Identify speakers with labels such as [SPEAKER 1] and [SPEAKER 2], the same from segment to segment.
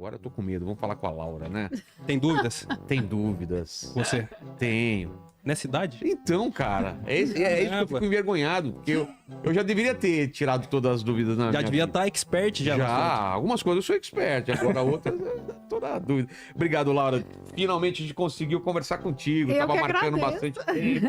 [SPEAKER 1] agora eu tô com medo. Vamos falar com a Laura, né?
[SPEAKER 2] Tem dúvidas?
[SPEAKER 1] Tem dúvidas.
[SPEAKER 2] Você?
[SPEAKER 1] Tenho.
[SPEAKER 2] Nessa idade?
[SPEAKER 1] Então, cara, é isso que eu fico envergonhado, porque eu já deveria ter tirado todas as dúvidas na minha
[SPEAKER 2] Já devia
[SPEAKER 1] vida.
[SPEAKER 2] estar expert já. no assunto.
[SPEAKER 1] Algumas coisas eu sou expert, agora outras tô na dúvida. Obrigado, Laura. Finalmente a gente conseguiu conversar contigo.
[SPEAKER 3] Eu
[SPEAKER 1] Tava
[SPEAKER 3] que
[SPEAKER 1] marcando
[SPEAKER 3] agradeço.
[SPEAKER 1] bastante tempo.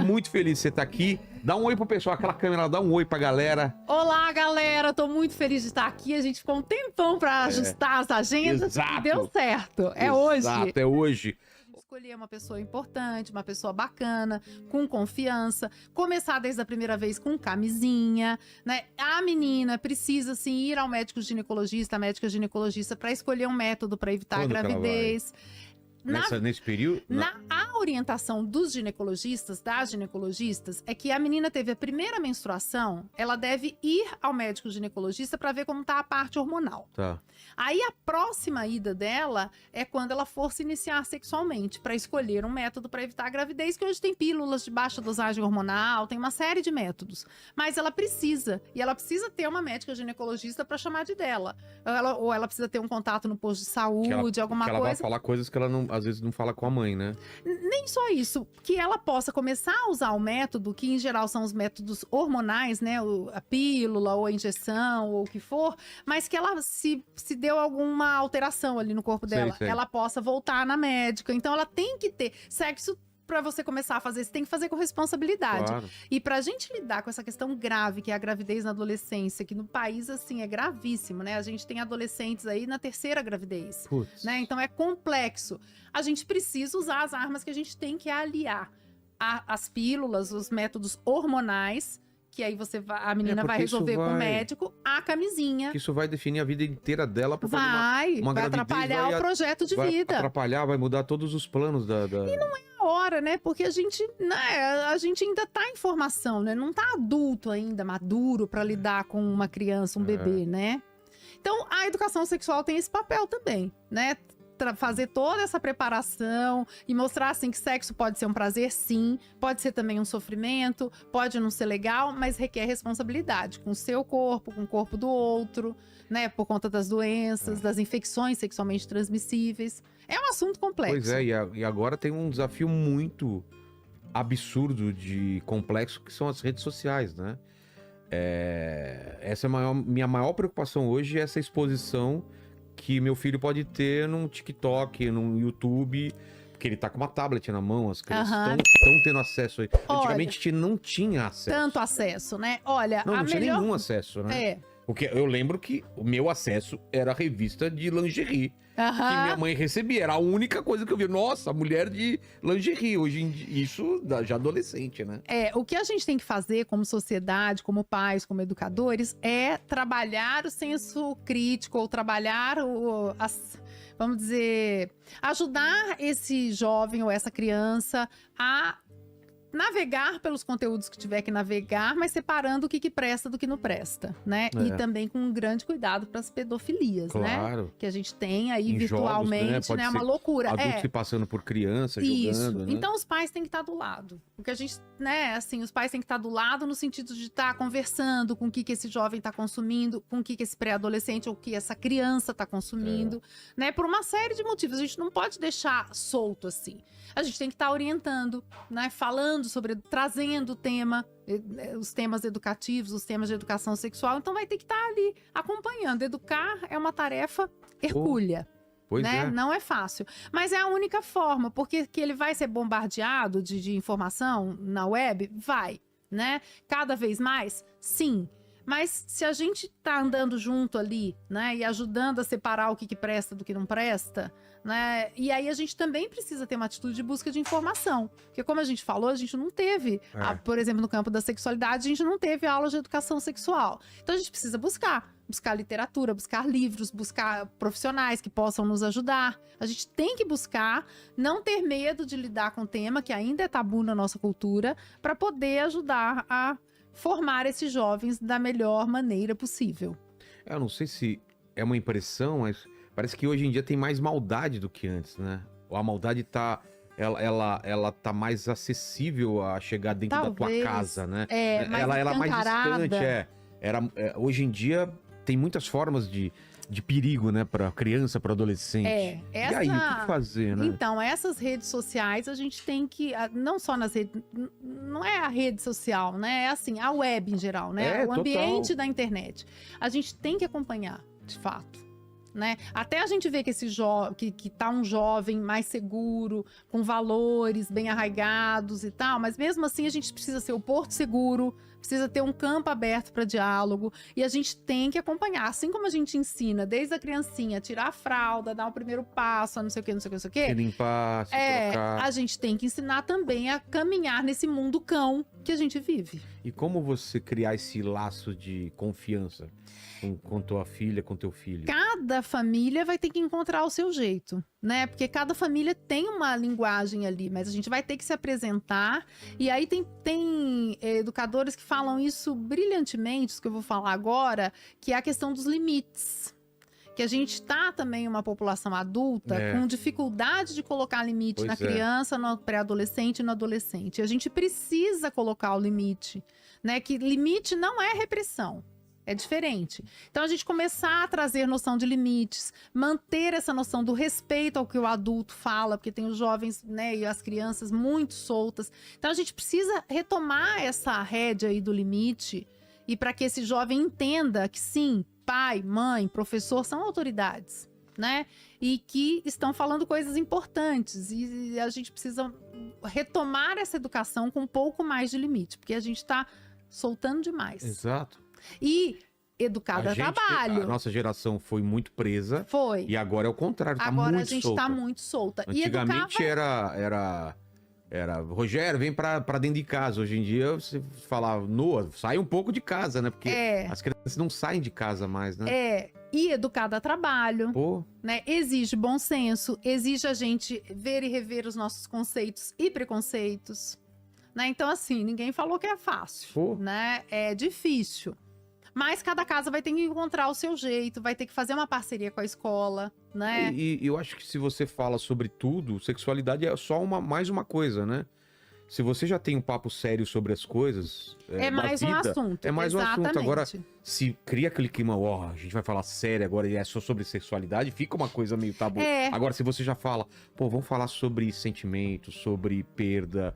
[SPEAKER 1] Muito feliz de você estar aqui. Dá um oi pro pessoal, aquela câmera, dá um oi pra galera.
[SPEAKER 3] Olá, galera. Tô muito feliz de estar aqui. A gente ficou um tempão pra ajustar as agendas
[SPEAKER 1] Exato.
[SPEAKER 3] e deu certo. É
[SPEAKER 1] Exato, é hoje.
[SPEAKER 3] Escolher uma pessoa importante, uma pessoa bacana, com confiança, começar desde a primeira vez com camisinha, né? A menina precisa, sim, ir ao médico ginecologista, a médica ginecologista, para escolher um método para evitar a
[SPEAKER 1] Quando que ela
[SPEAKER 3] gravidez.
[SPEAKER 1] Nesse período?
[SPEAKER 3] A orientação dos ginecologistas, das ginecologistas, é que a menina teve a primeira menstruação, ela deve ir ao médico ginecologista para ver como tá a parte hormonal.
[SPEAKER 1] Tá.
[SPEAKER 3] Aí a próxima ida dela é quando ela for se iniciar sexualmente, para escolher um método para evitar a gravidez, que hoje tem pílulas de baixa dosagem hormonal, tem uma série de métodos. Mas ela precisa, e ela precisa ter uma médica ginecologista para chamar de dela. Ou ela precisa ter um contato no posto de saúde, alguma
[SPEAKER 1] ela
[SPEAKER 3] coisa.
[SPEAKER 1] vai falar coisas que ela não, às vezes não fala com a mãe, né?
[SPEAKER 3] Nem só isso, que ela possa começar a usar o método, que em geral são os métodos hormonais, né? A pílula, ou a injeção, ou o que for, mas que ela se deu alguma alteração ali no corpo dela,
[SPEAKER 1] Sei.
[SPEAKER 3] ela possa voltar na médica. Então ela tem que ter sexo. Pra você começar a fazer, você tem que fazer com responsabilidade.
[SPEAKER 1] Claro.
[SPEAKER 3] E pra gente lidar com essa questão grave, que é a gravidez na adolescência, que no país, assim, é gravíssimo, né? A gente tem adolescentes aí na terceira gravidez,
[SPEAKER 1] Putz.
[SPEAKER 3] né? Então é complexo. A gente precisa usar as armas que a gente tem, que é aliar as pílulas, os métodos hormonais, que aí a menina vai
[SPEAKER 1] porque isso
[SPEAKER 3] resolver com o
[SPEAKER 1] vai-
[SPEAKER 3] médico, a camisinha.
[SPEAKER 1] Que isso vai definir a vida inteira dela pra fazer uma
[SPEAKER 3] Vai
[SPEAKER 1] gravidez,
[SPEAKER 3] atrapalhar
[SPEAKER 1] vai
[SPEAKER 3] o projeto de
[SPEAKER 1] vai
[SPEAKER 3] vida.
[SPEAKER 1] atrapalhar, vai mudar todos os planos da...
[SPEAKER 3] A hora, né? Porque a gente ainda tá em formação, né? Não tá adulto ainda, maduro pra lidar com uma criança, um bebê, né? Então, a educação sexual tem esse papel também, né? Fazer toda essa preparação e mostrar, assim, que sexo pode ser um prazer, sim. Pode ser também um sofrimento, pode não ser legal, mas requer responsabilidade com o seu corpo, com o corpo do outro, né? Por conta das doenças, das infecções sexualmente transmissíveis. É um assunto complexo.
[SPEAKER 1] Pois é, e agora tem um desafio muito absurdo de complexo, que são as redes sociais, né? Essa é minha maior preocupação hoje, é essa exposição que meu filho pode ter num TikTok, num YouTube, porque ele tá com uma tablet na mão, as crianças estão tendo acesso aí. Antigamente a gente não tinha acesso.
[SPEAKER 3] Tanto acesso, né? Olha,
[SPEAKER 1] Não
[SPEAKER 3] a
[SPEAKER 1] tinha
[SPEAKER 3] melhor...
[SPEAKER 1] nenhum acesso, né?
[SPEAKER 3] É.
[SPEAKER 1] Porque eu lembro que o meu acesso era a revista de lingerie, que
[SPEAKER 3] Aham.
[SPEAKER 1] minha mãe recebia. Era a única coisa que eu via. Nossa, mulher de lingerie. Hoje em dia, isso já adolescente, né?
[SPEAKER 3] O que a gente tem que fazer como sociedade, como pais, como educadores, é trabalhar o senso crítico, ou trabalhar vamos dizer, ajudar esse jovem ou essa criança a navegar pelos conteúdos que tiver que navegar, mas separando o que presta do que não presta, né? E também com um grande cuidado para as pedofilias, né?
[SPEAKER 1] Claro.
[SPEAKER 3] Que a gente tem aí
[SPEAKER 1] Em
[SPEAKER 3] virtualmente,
[SPEAKER 1] jogos, né? Pode
[SPEAKER 3] né? Uma
[SPEAKER 1] ser
[SPEAKER 3] loucura.
[SPEAKER 1] Adultos se passando por criança,
[SPEAKER 3] Isso.
[SPEAKER 1] jogando, né?
[SPEAKER 3] Então os pais têm que estar do lado. Porque a gente, né, assim, os pais têm que estar do lado no sentido de estar conversando com o que esse jovem está consumindo, com o que esse pré-adolescente ou que essa criança está consumindo, né? Por uma série de motivos. A gente não pode deixar solto assim. A gente tem que estar orientando, né? Falando sobre, trazendo o tema, os temas educativos, os temas de educação sexual. Então vai ter que estar ali acompanhando. Educar é uma tarefa hercúlea.
[SPEAKER 1] Pois
[SPEAKER 3] né?
[SPEAKER 1] é.
[SPEAKER 3] Não é fácil. Mas é a única forma, porque que ele vai ser bombardeado de informação na web? Vai, né? Cada vez mais? Sim. Mas se a gente tá andando junto ali, né? E ajudando a separar o que presta do que não presta, né? E aí a gente também precisa ter uma atitude de busca de informação. Porque como a gente falou, a gente não teve, por exemplo, no campo da sexualidade, a gente não teve aula de educação sexual. Então a gente precisa buscar literatura, buscar livros, buscar profissionais que possam nos ajudar. A gente tem que buscar, não ter medo de lidar com o tema, que ainda é tabu na nossa cultura, para poder ajudar a formar esses jovens da melhor maneira possível.
[SPEAKER 1] Eu não sei se é uma impressão, mas parece que hoje em dia tem mais maldade do que antes, né? A maldade tá... Ela tá mais acessível a chegar dentro da tua casa, né?
[SPEAKER 3] Mais
[SPEAKER 1] ela é mais
[SPEAKER 3] escancarada.
[SPEAKER 1] distante, hoje em dia tem muitas formas de de perigo, né? Pra criança, pra adolescente. E aí, o que fazer, né?
[SPEAKER 3] Então, essas redes sociais, a gente tem que... Não só nas redes... Não é a rede social, né? É assim, a web em geral, né? O ambiente da internet. A gente tem que acompanhar, de fato. Né? Até a gente ver que que tá um jovem mais seguro, com valores bem arraigados e tal, mas mesmo assim a gente precisa ser o porto seguro, precisa ter um campo aberto para diálogo, e a gente tem que acompanhar, assim como a gente ensina desde a criancinha a tirar a fralda, dar o primeiro passo, não sei o que, não sei o que, não sei o que.
[SPEAKER 1] Se limpar, se trocar.
[SPEAKER 3] A gente tem que ensinar também a caminhar nesse mundo cão que a gente vive.
[SPEAKER 1] E como você criar esse laço de confiança com tua filha, com teu filho?
[SPEAKER 3] Cada família vai ter que encontrar o seu jeito, né? Porque cada família tem uma linguagem ali, mas a gente vai ter que se apresentar. E aí tem educadores que falam isso brilhantemente, isso que eu vou falar agora, que é a questão dos limites. Que a gente tá também uma população adulta com dificuldade de colocar limite na criança, no pré-adolescente e no adolescente. E a gente precisa colocar o limite, né? Que limite não é repressão. É diferente. Então, a gente começar a trazer noção de limites, manter essa noção do respeito ao que o adulto fala, porque tem os jovens, né, e as crianças muito soltas. Então, a gente precisa retomar essa rédea aí do limite, e para que esse jovem entenda que sim, pai, mãe, professor são autoridades, né? E que estão falando coisas importantes. E a gente precisa retomar essa educação com um pouco mais de limite, porque a gente está soltando demais.
[SPEAKER 1] Exato.
[SPEAKER 3] E educar a trabalho.
[SPEAKER 1] A nossa geração foi muito presa.
[SPEAKER 3] Foi.
[SPEAKER 1] E agora é o contrário, tá
[SPEAKER 3] agora
[SPEAKER 1] muito
[SPEAKER 3] a gente
[SPEAKER 1] solta.
[SPEAKER 3] tá muito solta.
[SPEAKER 1] Antigamente era Rogério, vem pra dentro de casa. Hoje em dia você fala, Noah, sai um pouco de casa, né? Porque as crianças não saem de casa mais, né?
[SPEAKER 3] E educar a trabalho,
[SPEAKER 1] Pô.
[SPEAKER 3] Né? Exige bom senso, exige a gente ver e rever os nossos conceitos e preconceitos. Né? Então, assim, ninguém falou que é fácil, né? É difícil. Mas cada casa vai ter que encontrar o seu jeito, vai ter que fazer uma parceria com a escola, né?
[SPEAKER 1] E eu acho que se você fala sobre tudo, sexualidade é só mais uma coisa, né? Se você já tem um papo sério sobre as coisas
[SPEAKER 3] é mais um assunto.
[SPEAKER 1] É mais um assunto. Agora, se cria aquele clima, a gente vai falar sério agora e é só sobre sexualidade, fica uma coisa meio tabu. Agora, se você já fala, vamos falar sobre sentimentos, sobre perda,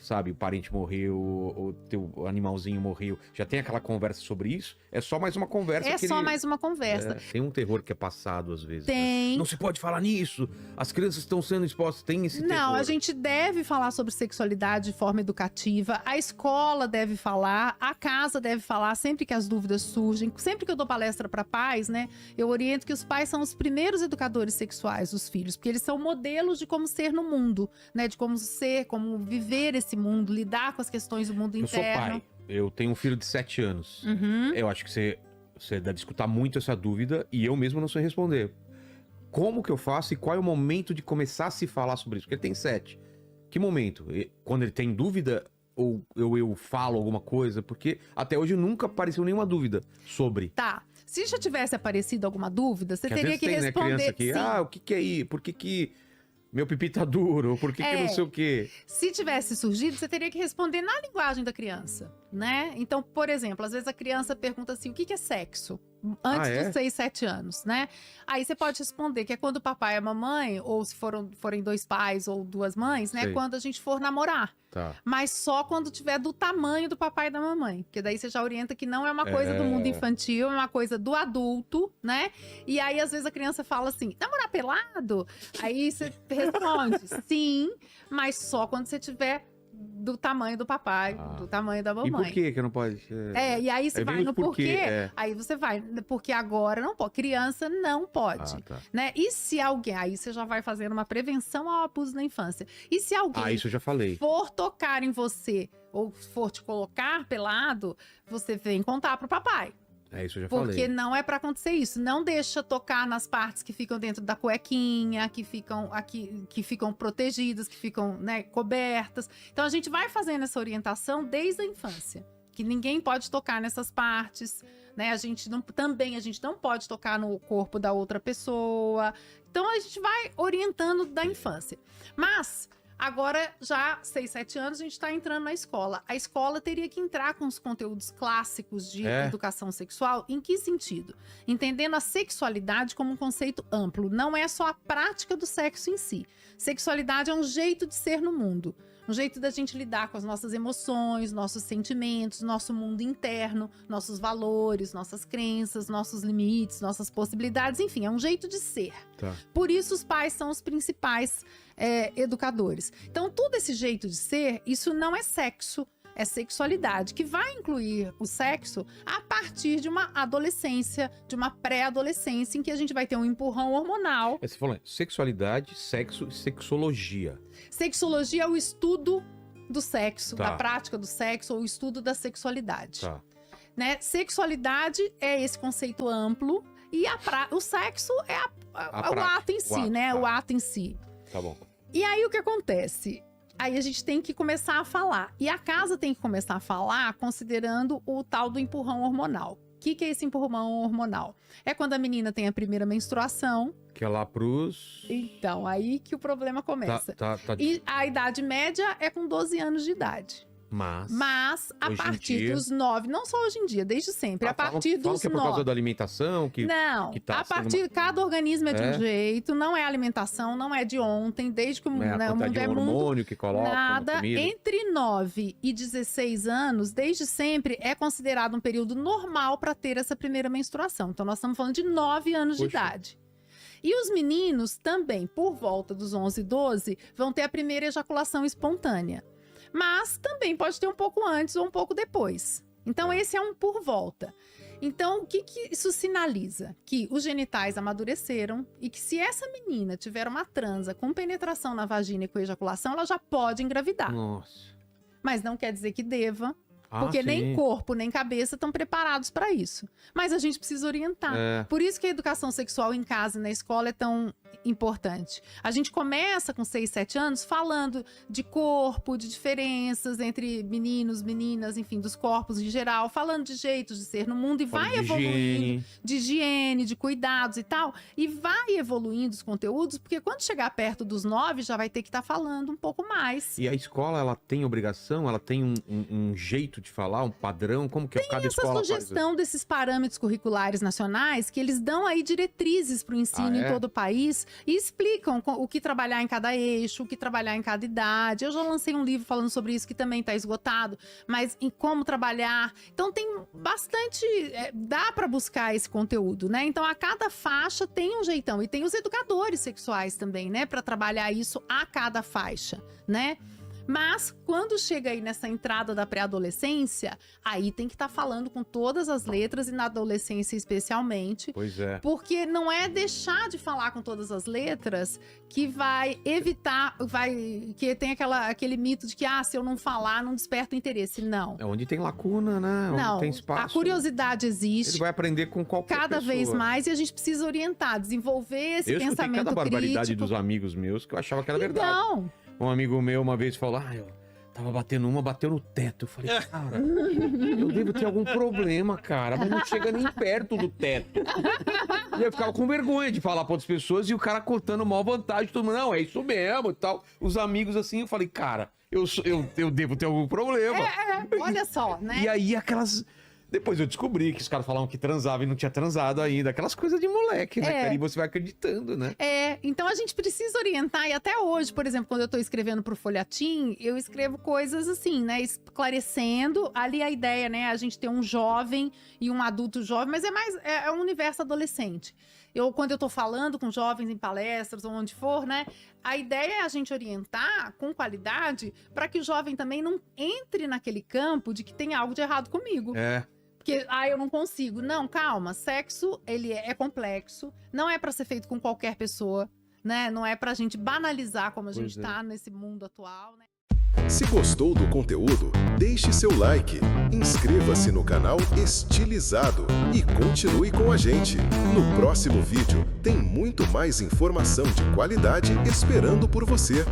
[SPEAKER 1] sabe, o parente morreu, o teu animalzinho morreu, já tem aquela conversa sobre isso, é só mais uma conversa.
[SPEAKER 3] Mais uma conversa.
[SPEAKER 1] Tem um terror que é passado às vezes.
[SPEAKER 3] Tem.
[SPEAKER 1] Né? Não se pode falar nisso, as crianças estão sendo expostas, tem esse terror.
[SPEAKER 3] Não, a gente deve falar sobre sexualidade de forma educativa, a escola deve falar, a casa deve falar, sempre que as dúvidas surgem. Sempre que eu dou palestra para pais, né, eu oriento que os pais são os primeiros educadores sexuais dos filhos, porque eles são modelos de como ser no mundo, né, de como ser, como viver esse mundo, lidar com as questões do mundo interno.
[SPEAKER 1] Eu sou pai, eu tenho um filho de 7 anos. Eu acho que você deve escutar muito essa dúvida e eu mesmo não sei responder. Como que eu faço e qual é o momento de começar a se falar sobre isso? Porque ele tem 7. Que momento? Quando ele tem dúvida ou eu falo alguma coisa? Porque até hoje nunca apareceu nenhuma dúvida sobre.
[SPEAKER 3] Tá. Se já tivesse aparecido alguma dúvida, você teria que responder.
[SPEAKER 1] Né, criança que, o que é isso? Por que meu pipi tá duro? Por que não sei o quê?
[SPEAKER 3] Se tivesse surgido, você teria que responder na linguagem da criança, né? Então, por exemplo, às vezes a criança pergunta assim, o que é sexo? Antes dos 6, 7 anos, né? Aí você pode responder que é quando o papai e a mamãe, ou se forem 2 pais ou 2 mães, né? Quando a gente for namorar.
[SPEAKER 1] Tá.
[SPEAKER 3] Mas só quando tiver do tamanho do papai e da mamãe. Porque daí você já orienta que não é uma coisa do mundo infantil, é uma coisa do adulto, né? E aí, às vezes, a criança fala assim, namorar pelado? Aí você responde, sim, mas só quando você tiver do tamanho do papai, do tamanho da mamãe.
[SPEAKER 1] E por que não pode?
[SPEAKER 3] E aí você vai no porquê. Aí você vai, porque agora não pode. Criança não pode. Né? E se alguém, aí você já vai fazendo uma prevenção ao abuso na infância. E se alguém
[SPEAKER 1] isso eu já falei.
[SPEAKER 3] For tocar em você, ou for te colocar pelado, você vem contar pro papai.
[SPEAKER 1] Isso eu já
[SPEAKER 3] falei. Porque
[SPEAKER 1] falei.
[SPEAKER 3] não é pra acontecer isso. Não deixa tocar nas partes que ficam dentro da cuequinha, que ficam protegidas, que ficam, né, cobertas. Então a gente vai fazendo essa orientação desde a infância. Que ninguém pode tocar nessas partes, né? A gente não pode tocar no corpo da outra pessoa. Então a gente vai orientando da infância. Mas Agora, já 6, 7 anos, a gente está entrando na escola. A escola teria que entrar com os conteúdos clássicos de educação sexual. Em que sentido? Entendendo a sexualidade como um conceito amplo. Não é só a prática do sexo em si. Sexualidade é um jeito de ser no mundo. Um jeito da gente lidar com as nossas emoções, nossos sentimentos, nosso mundo interno, nossos valores, nossas crenças, nossos limites, nossas possibilidades, enfim, é um jeito de ser.
[SPEAKER 1] Tá.
[SPEAKER 3] Por isso os pais são os principais educadores. Então, todo esse jeito de ser, isso não é sexo, é sexualidade, que vai incluir o sexo a partir de uma adolescência, de uma pré-adolescência, em que a gente vai ter um empurrão hormonal.
[SPEAKER 1] Você falou sexualidade, sexo e sexologia.
[SPEAKER 3] Sexologia é o estudo do sexo,
[SPEAKER 1] Tá.
[SPEAKER 3] da prática do sexo, ou o estudo da sexualidade.
[SPEAKER 1] Tá.
[SPEAKER 3] Né? Sexualidade é esse conceito amplo, e o sexo é o ato em si, né?
[SPEAKER 1] Tá.
[SPEAKER 3] O ato em si.
[SPEAKER 1] Tá bom.
[SPEAKER 3] E aí o que acontece? Aí a gente tem que começar a falar. E a casa tem que começar a falar considerando o tal do empurrão hormonal. O que é esse empurrão hormonal? É quando a menina tem a primeira menstruação.
[SPEAKER 1] Que é lá pros...
[SPEAKER 3] Então, aí que o problema começa.
[SPEAKER 1] Tá.
[SPEAKER 3] E a idade média é com 12 anos de idade. Mas a
[SPEAKER 1] hoje em
[SPEAKER 3] partir
[SPEAKER 1] dia-
[SPEAKER 3] dos 9, não só hoje em dia, desde sempre, a partir
[SPEAKER 1] falam
[SPEAKER 3] dos
[SPEAKER 1] que é por causa
[SPEAKER 3] 9.
[SPEAKER 1] da alimentação, que...
[SPEAKER 3] Não,
[SPEAKER 1] que tá
[SPEAKER 3] a
[SPEAKER 1] sendo
[SPEAKER 3] partir, cada organismo é de
[SPEAKER 1] É?
[SPEAKER 3] um jeito, não é alimentação, não é de ontem, desde que o,
[SPEAKER 1] né, a
[SPEAKER 3] né, o
[SPEAKER 1] quantidade
[SPEAKER 3] mundo
[SPEAKER 1] de
[SPEAKER 3] é mundo.
[SPEAKER 1] hormônio que coloca na
[SPEAKER 3] Nada,
[SPEAKER 1] comida.
[SPEAKER 3] entre 9 e 16 anos, desde sempre, é considerado um período normal para ter essa primeira menstruação. Então, nós estamos falando de 9 anos de
[SPEAKER 1] Poxa.
[SPEAKER 3] idade. E os meninos também, por volta dos 11, 12, vão ter a primeira ejaculação espontânea. Mas também pode ter um pouco antes ou um pouco depois. Então, esse é um por volta. Então, o que isso sinaliza? Que os genitais amadureceram e que se essa menina tiver uma transa com penetração na vagina e com ejaculação, ela já pode engravidar.
[SPEAKER 1] Nossa.
[SPEAKER 3] Mas não quer dizer que deva,
[SPEAKER 1] Ah,
[SPEAKER 3] porque
[SPEAKER 1] sim.
[SPEAKER 3] nem corpo, nem cabeça estão preparados para isso. Mas a gente precisa orientar.
[SPEAKER 1] É.
[SPEAKER 3] Por isso que a educação sexual em casa e na escola é tão importante. A gente começa com 6, 7 anos falando de corpo, de diferenças entre meninos, meninas, enfim, dos corpos em geral, falando de jeitos de ser no mundo e
[SPEAKER 1] Fala
[SPEAKER 3] vai
[SPEAKER 1] de
[SPEAKER 3] evoluindo,
[SPEAKER 1] higiene.
[SPEAKER 3] de higiene, de cuidados e tal, e vai evoluindo os conteúdos, porque quando chegar perto dos 9, já vai ter que estar falando um pouco mais.
[SPEAKER 1] E a escola, ela tem obrigação? Ela tem um jeito de falar, um padrão? Como que cada
[SPEAKER 3] Essa
[SPEAKER 1] escola
[SPEAKER 3] sugestão desses parâmetros curriculares nacionais, que eles dão aí diretrizes para o ensino
[SPEAKER 1] Ah, é?
[SPEAKER 3] em todo o país e explicam o que trabalhar em cada eixo, o que trabalhar em cada idade. Eu já lancei um livro falando sobre isso que também está esgotado, mas em como trabalhar. Então tem bastante, dá para buscar esse conteúdo, né? Então a cada faixa tem um jeitão e tem os educadores sexuais também, né, para trabalhar isso a cada faixa, né? Mas quando chega aí nessa entrada da pré-adolescência, aí tem que estar falando com todas as letras e na adolescência especialmente,
[SPEAKER 1] Pois é.
[SPEAKER 3] porque não é deixar de falar com todas as letras que vai evitar, que tem aquele mito de que se eu não falar não desperta o interesse. Não.
[SPEAKER 1] É onde tem lacuna, né? Onde
[SPEAKER 3] Não,
[SPEAKER 1] tem espaço.
[SPEAKER 3] a curiosidade existe.
[SPEAKER 1] Ele vai aprender com qualquer
[SPEAKER 3] Cada
[SPEAKER 1] pessoa.
[SPEAKER 3] vez mais, e a gente precisa orientar, desenvolver esse
[SPEAKER 1] Eu escutei
[SPEAKER 3] pensamento
[SPEAKER 1] cada barbaridade
[SPEAKER 3] crítico.
[SPEAKER 1] dos amigos meus que eu achava que era verdade.
[SPEAKER 3] Então,
[SPEAKER 1] Um amigo meu uma vez falou, eu tava batendo bateu no teto. Eu falei, cara, eu devo ter algum problema, cara, mas não chega nem perto do teto. E eu ficava com vergonha de falar pra outras pessoas e o cara cortando mal vantagem. Todo mundo, não, é isso mesmo e tal. Os amigos assim, eu falei, cara, eu devo ter algum problema.
[SPEAKER 3] olha só, né?
[SPEAKER 1] E aí aquelas... Depois eu descobri que os caras falavam que transava e não tinha transado ainda. Aquelas coisas de moleque, né, cara? E você vai acreditando, né?
[SPEAKER 3] Então a gente precisa orientar, e até hoje, por exemplo, quando eu tô escrevendo pro Folhatim, eu escrevo coisas assim, né, esclarecendo, ali a ideia, né, a gente ter um jovem e um adulto jovem, mas é um universo adolescente. Quando eu tô falando com jovens em palestras ou onde for, né, a ideia é a gente orientar com qualidade para que o jovem também não entre naquele campo de que tem algo de errado comigo. Porque, eu não consigo. Não, calma. Sexo, ele é complexo. Não é pra ser feito com qualquer pessoa, né? Não é pra gente banalizar como a gente tá nesse mundo atual, né?
[SPEAKER 4] Se gostou do conteúdo, deixe seu like, inscreva-se no canal Estilizado e continue com a gente. No próximo vídeo tem muito mais informação de qualidade esperando por você.